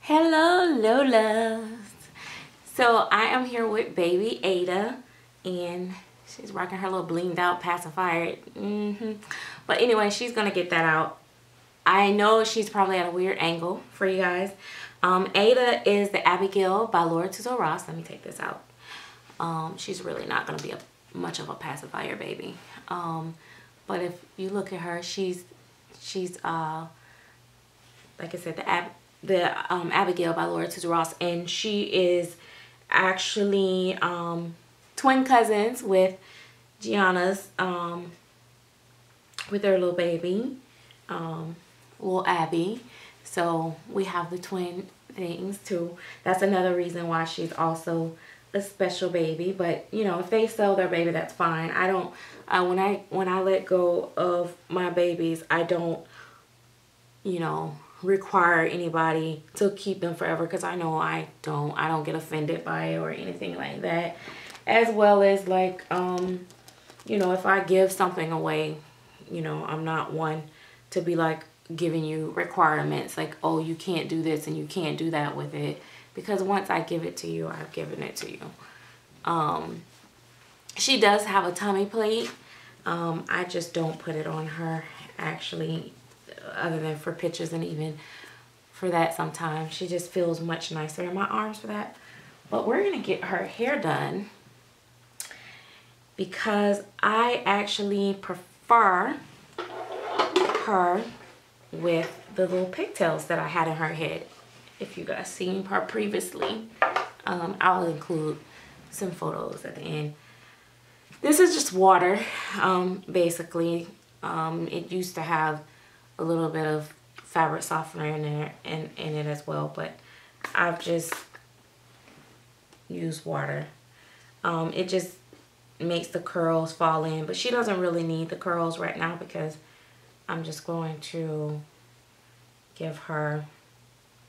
Hello Lolas. So I am here with baby Ada and she's rocking her little blinged out pacifier. But anyway, she's gonna get that out. I know she's probably at a weird angle for you guys. Ada is the Abigail by Laura Tuzo Ross. Let me take this out. She's really not gonna be much of a pacifier baby. But if you look at her, she's like I said, the Abigail by Laura Tuzo Ross, and she is actually twin cousins with Gianna's, with their little baby, little Abby. So we have the twin things too. That's another reason why she's also a special baby. But you know, if they sell their baby, that's fine. I don't when I let go of my babies, I don't, you know, require anybody to keep them forever, because I know I don't get offended by it or anything like that. As well as, like, you know, if I give something away, you know, I'm not one to be like giving you requirements like, oh, you can't do this and you can't do that with it, because once I give it to you, I've given it to you. She does have a tummy plate. I just don't put it on her, actually, other than for pictures, and even for that sometimes. She just feels much nicer in my arms for that. But we're gonna get her hair done because I actually prefer her with the little pigtails that I had in her head. If you guys seen her previously, I'll include some photos at the end. This is just water, basically. It used to have a little bit of fabric softener in there in it as well, but I've just used water. It just makes the curls fall in, but she doesn't really need the curls right now because I'm just going to give her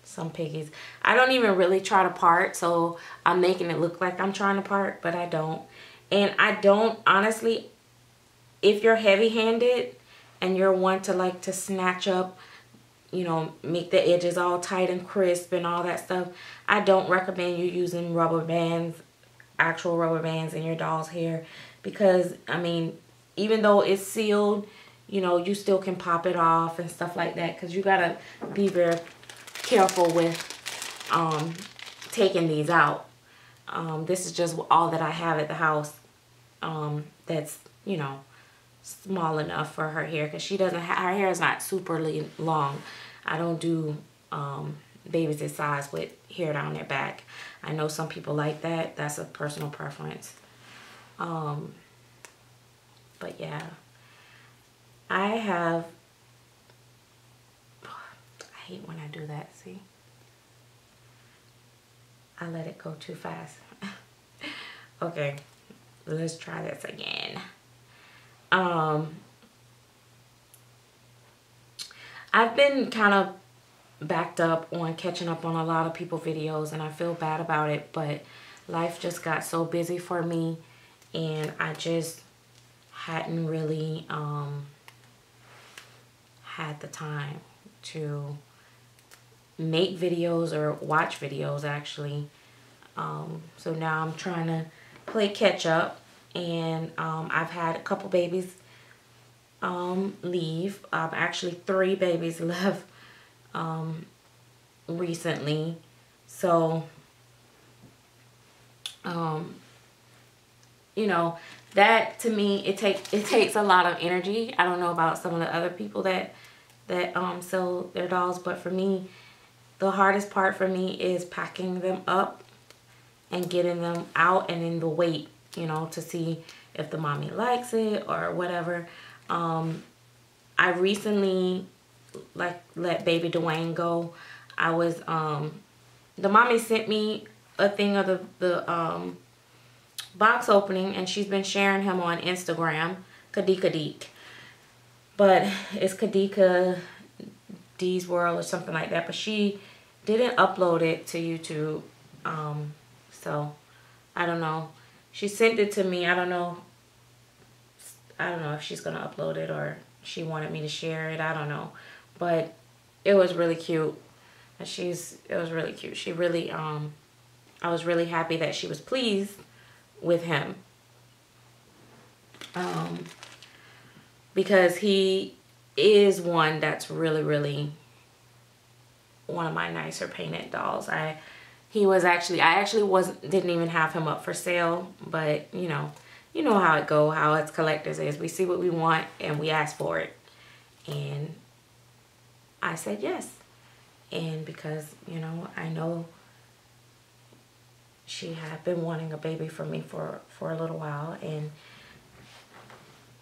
some piggies. I don't even really try to part, so I'm making it look like I'm trying to part, but I don't. And I don't, honestly, if you're heavy-handed and you're one to like to snatch up, you know, make the edges all tight and crisp and all that stuff, I don't recommend you using rubber bands, actual rubber bands in your doll's hair, because, I mean, even though it's sealed, you know, you still can pop it off and stuff like that, because you gotta be very careful with taking these out. This is just all that I have at the house that's, you know, small enough for her hair, because she doesn't have, her hair is not superly long. I don't do babies this size with hair down their back. I know some people like that. That's a personal preference. But yeah, I hate when I do that. See, I let it go too fast. Okay, let's try this again. I've been kind of backed up on catching up on a lot of people's videos, and I feel bad about it, but life just got so busy for me, and I just hadn't really had the time to make videos or watch videos, actually. So now I'm trying to play catch up, and I've had a couple babies leave. Actually 3 babies left recently. So you know, that to me, it takes a lot of energy. I don't know about some of the other people that sell their dolls, but for me, the hardest part for me is packing them up and getting them out, and then the wait, you know, to see if the mommy likes it or whatever. I recently let baby Dwayne go. I was the mommy sent me a thing of the box opening, and she's been sharing him on Instagram, Kadika Deek, but it's Kadika D's World or something like that, but she didn't upload it to YouTube. So I don't know. She sent it to me. I don't know if she's gonna upload it or she wanted me to share it. I don't know, but it was really cute. And it was really cute. She really, I was really happy that she was pleased with him. Because he is one that's really, really one of my nicer painted dolls. I actually didn't even have him up for sale, but you know how it go, how us collectors is. We see what we want and we ask for it. And I said yes. And because, you know, I know she had been wanting a baby from me for a little while, and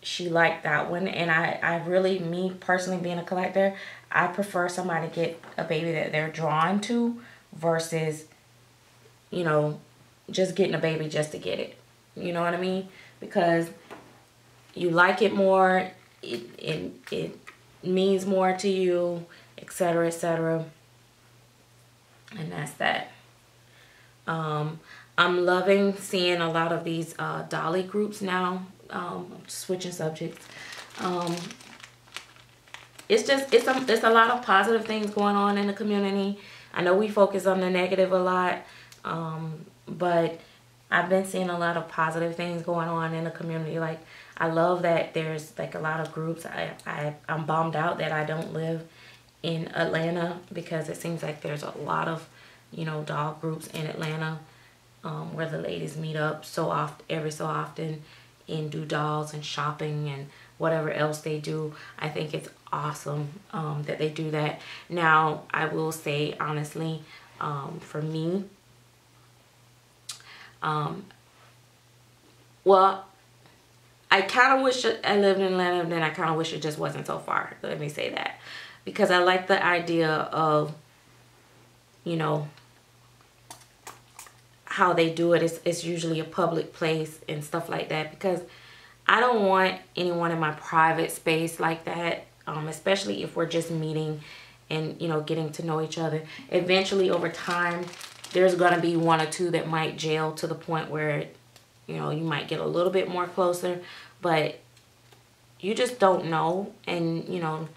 she liked that one. And I really, me personally being a collector, I prefer somebody get a baby that they're drawn to versus, you know, just getting a baby just to get it. You know what I mean? Because you like it more, it means more to you, etc., etc. And that's that. I'm loving seeing a lot of these dolly groups now. Switching subjects. It's a lot of positive things going on in the community. I know we focus on the negative a lot, but I've been seeing a lot of positive things going on in the community. Like, I love that there's like a lot of groups. I'm bummed out that I don't live in Atlanta, because it seems like there's a lot of, you know, doll groups in Atlanta, where the ladies meet up every so often and do dolls and shopping and whatever else they do. I think it's awesome that they do that. Now, I will say honestly, for me, well, I kind of wish I lived in Atlanta, and then I kind of wish it just wasn't so far. Let me say that. Because I like the idea of, you know, how they do it. It's usually a public place and stuff like that, because I don't want anyone in my private space like that, especially if we're just meeting and, you know, getting to know each other. Eventually, over time, there's going to be one or two that might gel to the point where, you know, you might get a little bit more closer, but you just don't know. And, you know,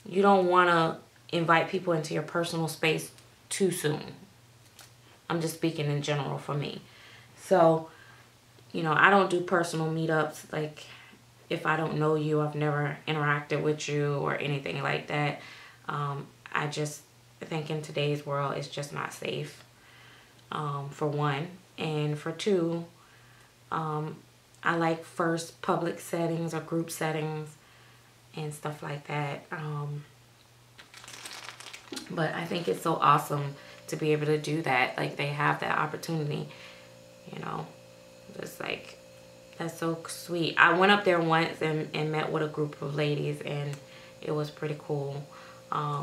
you don't want to invite people into your personal space too soon. I'm just speaking in general for me. So, you know, I don't do personal meetups. Like, if I don't know you, I've never interacted with you or anything like that. I just think in today's world, it's just not safe, for one. And for two, I like first public settings or group settings and stuff like that. But I think it's so awesome to be able to do that. Like, they have that opportunity, you know. Just like, that's so sweet. I went up there once and met with a group of ladies, and it was pretty cool. I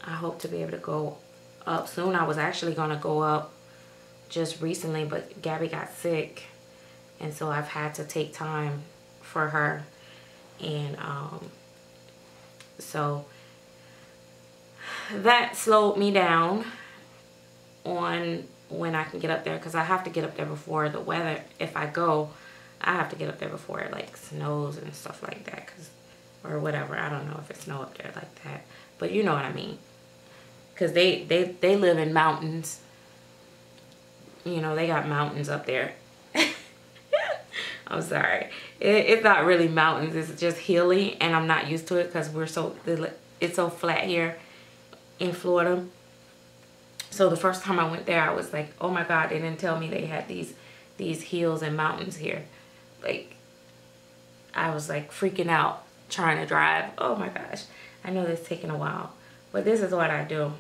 hope to be able to go up soon. I was actually going to go up just recently, but Gabby got sick, and so I've had to take time for her. And so that slowed me down on when I can get up there, because I have to get up there before the weather. If I go, I have to get up there before it like snows and stuff like that, or whatever. I don't know if it snow up there like that, but you know what I mean. Because they live in mountains. You know, they got mountains up there. I'm sorry. It's not really mountains. It's just hilly, and I'm not used to it because it's so flat here in Florida. So the first time I went there, I was like, oh my God, they didn't tell me they had these hills and mountains here. Like, I was like freaking out trying to drive. Oh my gosh. I know this is taking a while, but this is what I do.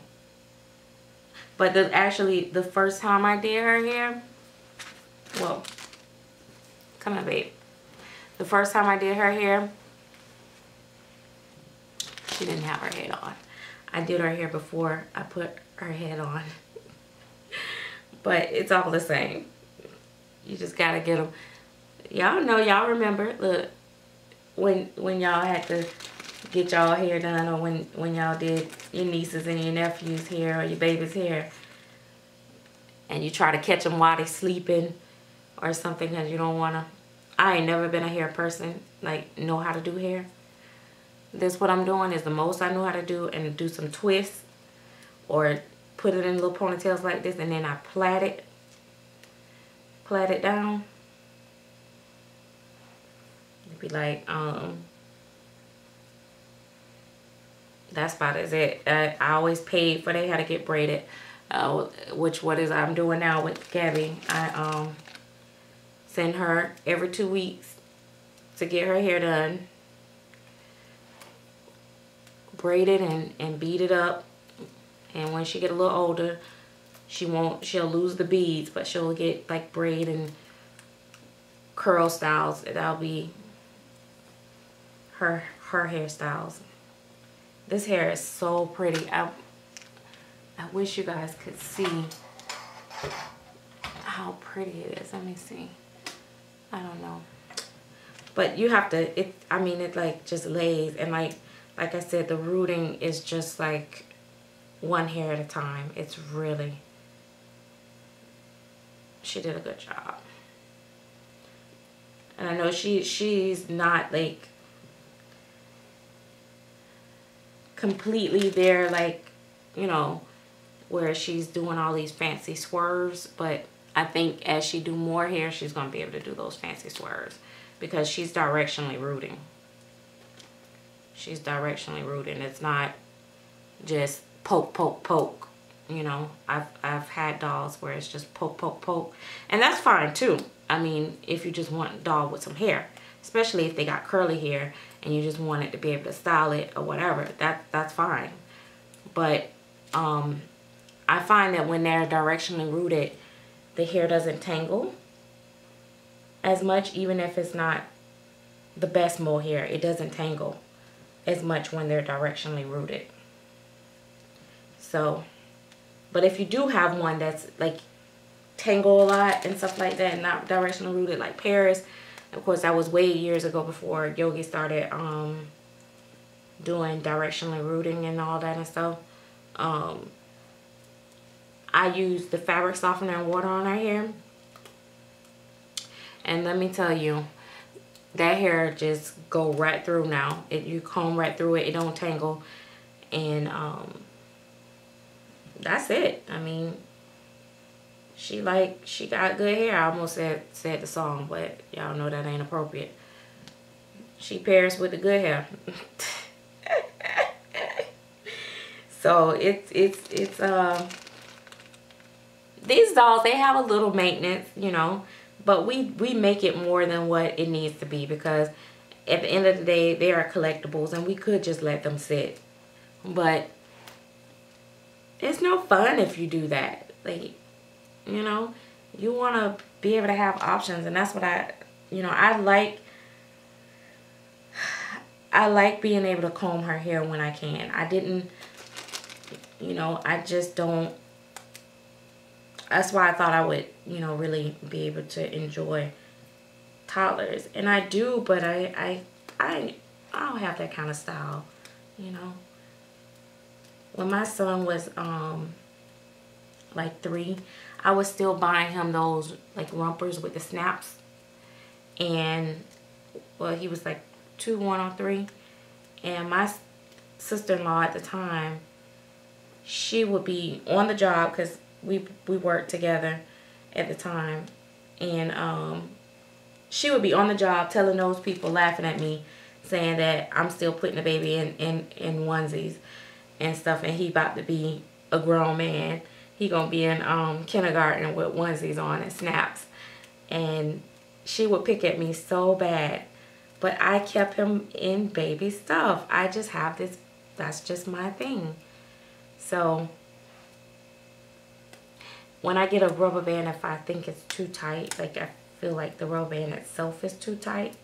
But actually, the first time I did her hair, well, come on, babe. The first time I did her hair, she didn't have her head on. I did her hair before I put her head on. But it's all the same. You just gotta get them. Y'all know, y'all remember, look, when y'all had to get y'all hair done, or when y'all did your nieces and your nephews' hair or your baby's hair, and you try to catch them while they're sleeping or something because you don't want to. I ain't never been a hair person, like, know how to do hair. This what I'm doing is the most I know how to do, and do some twists, or put it in little ponytails like this, and then I plait it down. It'd be like, that's about as it. I always paid for they had to get braided, which I'm doing now with Gabby. I send her every 2 weeks to get her hair done, braid it and beat it up. And when she get a little older, she'll lose the beads, but she'll get like braid and curl styles. That'll be her hairstyles. This hair is so pretty. I wish you guys could see how pretty it is. Let me see. I don't know. But you have to, it like just lays, and like I said, the rooting is just like one hair at a time. It's really, she did a good job. And I know she's not like completely there, like, you know, where she's doing all these fancy swerves, but I think as she do more hair, she's gonna be able to do those fancy swerves because she's directionally rooting. She's directionally rooting. It's not just poke, poke, poke. You know, I've had dolls where it's just poke, poke, poke, and that's fine too. I mean, if you just want a doll with some hair, especially if they got curly hair and you just want it to be able to style it or whatever, that's fine. But I find that when they're directionally rooted, the hair doesn't tangle as much, even if it's not the best mohair. It doesn't tangle as much when they're directionally rooted. So, but if you do have one that's like tangle a lot and stuff like that and not directionally rooted like Paris, of course that was way years ago before Yogi started doing directionally rooting and all that and stuff. I use the fabric softener and water on her hair, and let me tell you, that hair just go right through now. You comb right through it, it don't tangle, and that's it. I mean, she got good hair. I almost said the song, but y'all know that ain't appropriate. She pairs with the good hair. So it's these dolls, they have a little maintenance, you know, but we make it more than what it needs to be, because at the end of the day, they are collectibles and we could just let them sit. But it's no fun if you do that. Like, you know, you want to be able to have options, and that's what I like being able to comb her hair when I can. I didn't, you know, I just don't. That's why I thought I would, you know, really be able to enjoy toddlers. And I do, but I don't have that kind of style, you know. When my son was like 3, I was still buying him those like rompers with the snaps. And well, he was like 2 going on 3, and my sister-in-law at the time, she would be on the job because we worked together at the time, and she would be on the job telling those people, laughing at me, saying that I'm still putting the baby in onesies and stuff, and he about to be a grown man. He gonna be in kindergarten with onesies on and snaps, and she would pick at me so bad, but I kept him in baby stuff. I just have this, that's just my thing. So when I get a rubber band, if I think it's too tight, like I feel like the rubber band itself is too tight,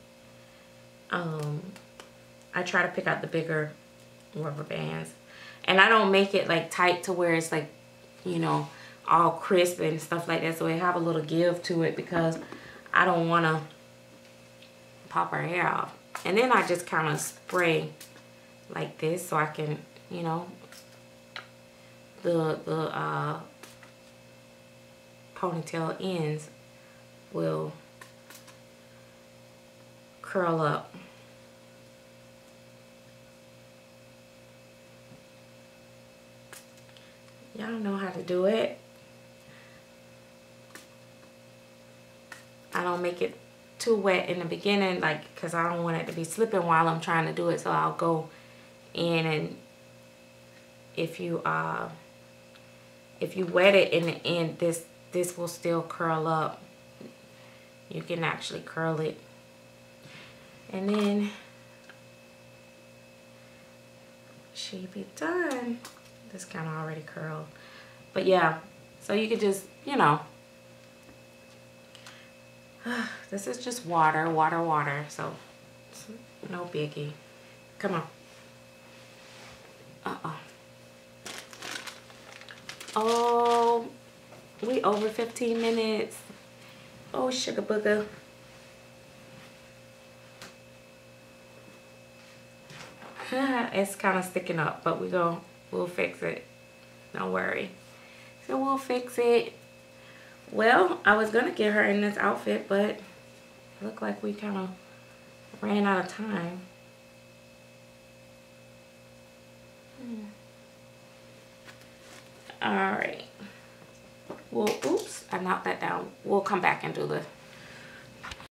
I try to pick out the bigger rubber bands. And I don't make it like tight to where it's like, you know, all crisp and stuff like that, so it have a little give to it, because I don't want to pop her hair off. And then I just kind of spray like this, so I can, you know, the ponytail ends will curl up. Y'all know how to do it. I don't make it too wet in the beginning, like, because I don't want it to be slipping while I'm trying to do it. So I'll go in, and if you wet it in the end, this will still curl up. You can actually curl it, and then she be done. This kind of already curled, but yeah, so you could just, you know, this is just water, so it's no biggie. Come on. Oh, we over 15 minutes. Oh, sugar booger. It's kind of sticking up, but we'll fix it. Don't worry. So we'll fix it. Well, I was gonna get her in this outfit, but it looked like we kind of ran out of time. All right. Well, oops, I knocked that down. We'll come back and do the